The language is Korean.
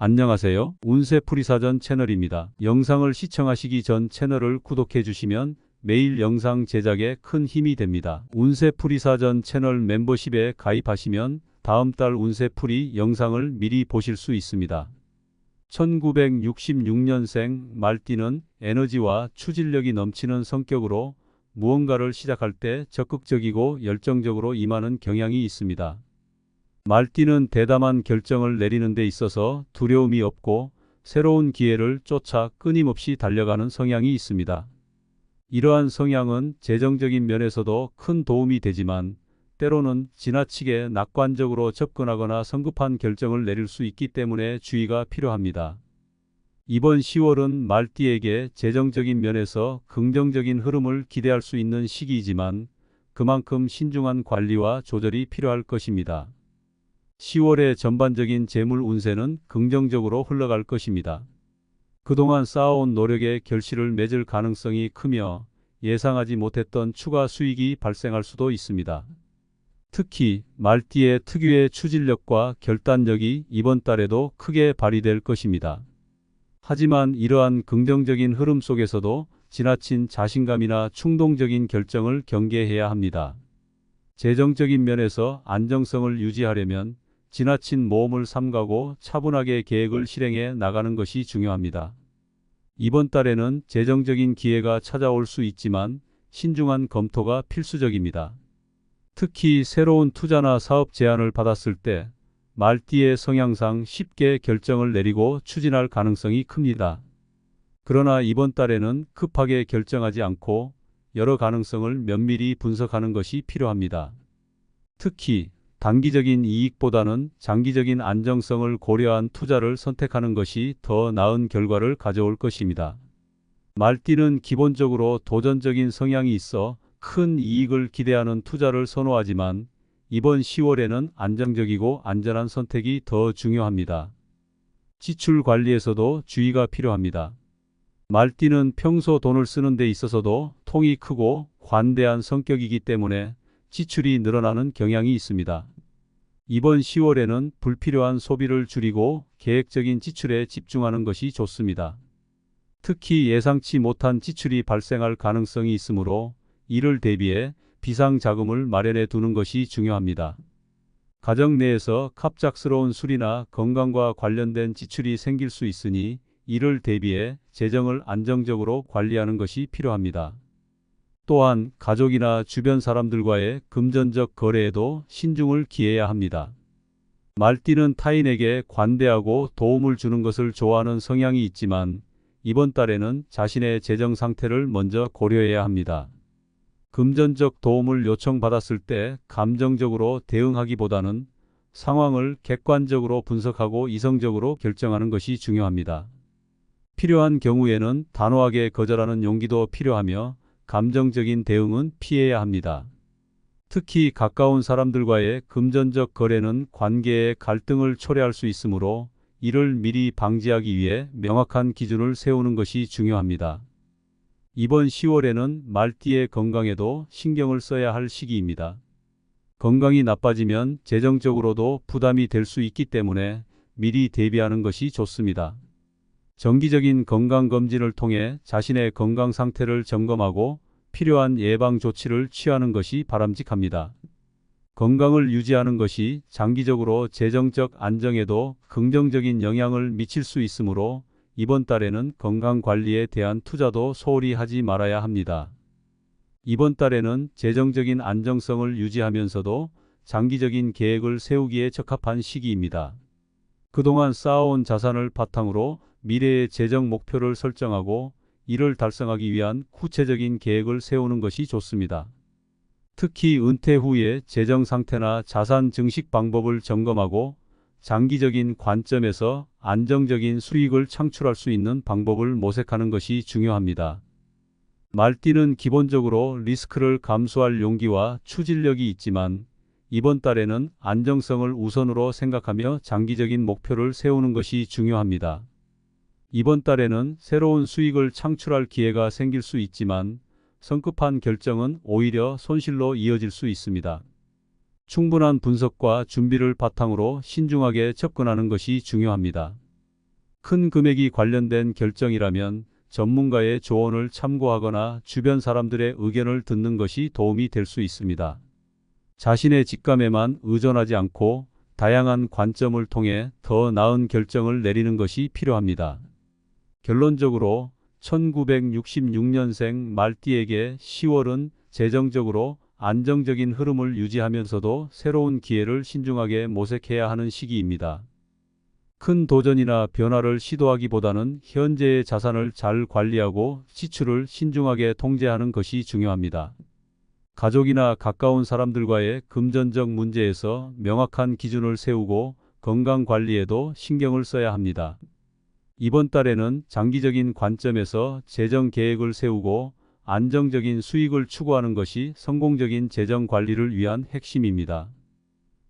안녕하세요. 운세풀이사전 채널입니다. 영상을 시청하시기 전 채널을 구독해 주시면 매일 영상 제작에 큰 힘이 됩니다. 운세풀이사전 채널 멤버십에 가입하시면 다음 달 운세풀이 영상을 미리 보실 수 있습니다. 1966년생 말띠는 에너지와 추진력이 넘치는 성격으로 무언가를 시작할 때 적극적이고 열정적으로 임하는 경향이 있습니다. 말띠는 대담한 결정을 내리는 데 있어서 두려움이 없고 새로운 기회를 쫓아 끊임없이 달려가는 성향이 있습니다. 이러한 성향은 재정적인 면에서도 큰 도움이 되지만 때로는 지나치게 낙관적으로 접근하거나 성급한 결정을 내릴 수 있기 때문에 주의가 필요합니다. 이번 10월은 말띠에게 재정적인 면에서 긍정적인 흐름을 기대할 수 있는 시기이지만 그만큼 신중한 관리와 조절이 필요할 것입니다. 10월의 전반적인 재물 운세는 긍정적으로 흘러갈 것입니다. 그동안 쌓아온 노력의 결실을 맺을 가능성이 크며 예상하지 못했던 추가 수익이 발생할 수도 있습니다. 특히 말띠의 특유의 추진력과 결단력이 이번 달에도 크게 발휘될 것입니다. 하지만 이러한 긍정적인 흐름 속에서도 지나친 자신감이나 충동적인 결정을 경계해야 합니다. 재정적인 면에서 안정성을 유지하려면 지나친 모험을 삼가고 차분하게 계획을 실행해 나가는 것이 중요합니다. 이번 달에는 재정적인 기회가 찾아올 수 있지만 신중한 검토가 필수적입니다. 특히 새로운 투자나 사업 제안을 받았을 때 말띠의 성향상 쉽게 결정을 내리고 추진할 가능성이 큽니다. 그러나 이번 달에는 급하게 결정하지 않고 여러 가능성을 면밀히 분석하는 것이 필요합니다. 특히 단기적인 이익보다는 장기적인 안정성을 고려한 투자를 선택하는 것이 더 나은 결과를 가져올 것입니다. 말띠는 기본적으로 도전적인 성향이 있어 큰 이익을 기대하는 투자를 선호하지만 이번 10월에는 안정적이고 안전한 선택이 더 중요합니다. 지출 관리에서도 주의가 필요합니다. 말띠는 평소 돈을 쓰는 데 있어서도 통이 크고 관대한 성격이기 때문에 지출이 늘어나는 경향이 있습니다. 이번 10월에는 불필요한 소비를 줄이고 계획적인 지출에 집중하는 것이 좋습니다. 특히 예상치 못한 지출이 발생할 가능성이 있으므로 이를 대비해 비상자금을 마련해 두는 것이 중요합니다. 가정 내에서 갑작스러운 술이나 건강과 관련된 지출이 생길 수 있으니 이를 대비해 재정을 안정적으로 관리하는 것이 필요합니다. 또한 가족이나 주변 사람들과의 금전적 거래에도 신중을 기해야 합니다. 말띠는 타인에게 관대하고 도움을 주는 것을 좋아하는 성향이 있지만 이번 달에는 자신의 재정 상태를 먼저 고려해야 합니다. 금전적 도움을 요청받았을 때 감정적으로 대응하기보다는 상황을 객관적으로 분석하고 이성적으로 결정하는 것이 중요합니다. 필요한 경우에는 단호하게 거절하는 용기도 필요하며 감정적인 대응은 피해야 합니다. 특히 가까운 사람들과의 금전적 거래는 관계의 갈등을 초래할 수 있으므로 이를 미리 방지하기 위해 명확한 기준을 세우는 것이 중요합니다. 이번 10월에는 말띠의 건강에도 신경을 써야 할 시기입니다. 건강이 나빠지면 재정적으로도 부담이 될 수 있기 때문에 미리 대비하는 것이 좋습니다. 정기적인 건강검진을 통해 자신의 건강 상태를 점검하고 필요한 예방 조치를 취하는 것이 바람직합니다. 건강을 유지하는 것이 장기적으로 재정적 안정에도 긍정적인 영향을 미칠 수 있으므로 이번 달에는 건강관리에 대한 투자도 소홀히 하지 말아야 합니다. 이번 달에는 재정적인 안정성을 유지하면서도 장기적인 계획을 세우기에 적합한 시기입니다. 그동안 쌓아온 자산을 바탕으로 미래의 재정 목표를 설정하고 이를 달성하기 위한 구체적인 계획을 세우는 것이 좋습니다. 특히 은퇴 후의 재정 상태나 자산 증식 방법을 점검하고 장기적인 관점에서 안정적인 수익을 창출할 수 있는 방법을 모색하는 것이 중요합니다. 말띠는 기본적으로 리스크를 감수할 용기와 추진력이 있지만 이번 달에는 안정성을 우선으로 생각하며 장기적인 목표를 세우는 것이 중요합니다. 이번 달에는 새로운 수익을 창출할 기회가 생길 수 있지만 성급한 결정은 오히려 손실로 이어질 수 있습니다. 충분한 분석과 준비를 바탕으로 신중하게 접근하는 것이 중요합니다. 큰 금액이 관련된 결정이라면 전문가의 조언을 참고하거나 주변 사람들의 의견을 듣는 것이 도움이 될 수 있습니다. 자신의 직감에만 의존하지 않고 다양한 관점을 통해 더 나은 결정을 내리는 것이 필요합니다. 결론적으로 1966년생 말띠에게 10월은 재정적으로 안정적인 흐름을 유지하면서도 새로운 기회를 신중하게 모색해야 하는 시기입니다. 큰 도전이나 변화를 시도하기보다는 현재의 자산을 잘 관리하고 지출을 신중하게 통제하는 것이 중요합니다. 가족이나 가까운 사람들과의 금전적 문제에서 명확한 기준을 세우고 건강 관리에도 신경을 써야 합니다. 이번 달에는 장기적인 관점에서 재정 계획을 세우고 안정적인 수익을 추구하는 것이 성공적인 재정 관리를 위한 핵심입니다.